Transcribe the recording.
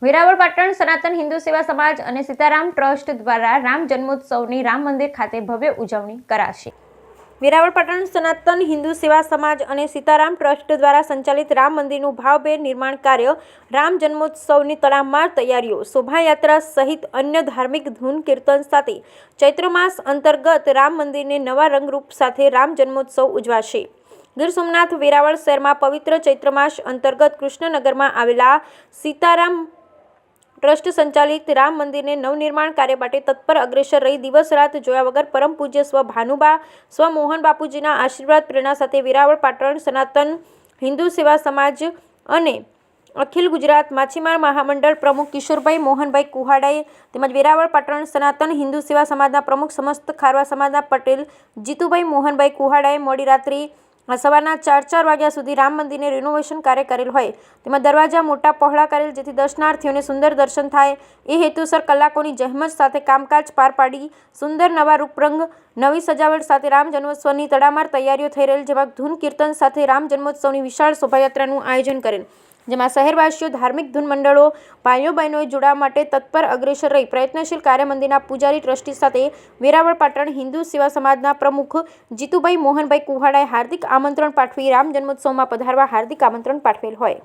વેરાવળ પાટણ સનાતન હિન્દુ સેવા સમાજ અને સીતારામ ટ્રસ્ટ દ્વારા રામ જન્મોત્સવની રામ મંદિર ખાતે ભવ્ય ઉજવણી કરાશે। વેરાવળ પાટણ સનાતન હિન્દુ સેવા સમાજ અને સીતારામ ટ્રસ્ટ દ્વારા સંચાલિત રામ મંદિરનું ભાવભેર નિર્માણ કાર્ય, રામ જન્મોત્સવની તડામાર તૈયારીઓ, શોભાયાત્રા સહિત અન્ય ધાર્મિક ધૂન કીર્તન સાથે ચૈત્ર માસ અંતર્ગત રામ મંદિરને નવા રંગરૂપ સાથે રામ જન્મોત્સવ ઉજવાશે। ગીર સોમનાથ વેરાવળ શહેરમાં પવિત્ર ચૈત્ર માસ અંતર્ગત કૃષ્ણનગરમાં આવેલા સીતારામ ટ્રસ્ટ સંચાલિત રામ મંદિરને નવનિર્માણ કાર્ય માટે તત્પર અગ્રેસર રહી દિવસ રાત જોયા વગર પરમ પૂજ્ય સ્વ ભાનુબા સ્વ મોહન બાપુજીના આશીર્વાદ પ્રેરણા સાથે વેરાવળ પાટણ સનાતન હિન્દુ સેવા સમાજ અને અખિલ ગુજરાત માછીમાર મહામંડળ પ્રમુખ કિશોરભાઈ મોહનભાઈ કુહાડાએ તેમજ વેરાવળ પાટણ સનાતન હિન્દુ સેવા સમાજના પ્રમુખ સમસ્ત ખારવા સમાજના પટેલ જીતુભાઈ મોહનભાઈ કુહાડાએ મોડી રાત્રિ સવારના 4 વાગ્યા સુધી રામ મંદિરને રિનોવેશન કાર્ય કરેલ હોય તેમાં દરવાજા મોટા પહોળા કરેલ જેથી દર્શનાર્થીઓને સુંદર દર્શન થાય એ હેતુસર કલાકોની જહેમત સાથે કામકાજ પાર પાડી સુંદર નવા રૂપરંગ નવી સજાવટ સાથે રામ જન્મોત્સવની તડામાર તૈયારીઓ થઈ રહેલ, જેમાં ધૂન કીર્તન સાથે રામ જન્મોત્સવની વિશાળ શોભાયાત્રાનું આયોજન કરેલ, જેમાં શહેરવાસીઓ, ધાર્મિક ધૂન મંડળો, ભાઈઓ બહેનોએ જોડાવા માટે તત્પર અગ્રેસર રહી પ્રયત્નશીલ કાર્ય મંદિરના પૂજારી ટ્રસ્ટી સાથે વેરાવળ પાટણ હિન્દુ સેવા સમાજના પ્રમુખ જીતુભાઈ મોહનભાઈ કુહાડાએ હાર્દિક આમંત્રણ પાઠવી રામ જન્મોત્સવમાં પધારવા હાર્દિક આમંત્રણ પાઠવેલ હોય।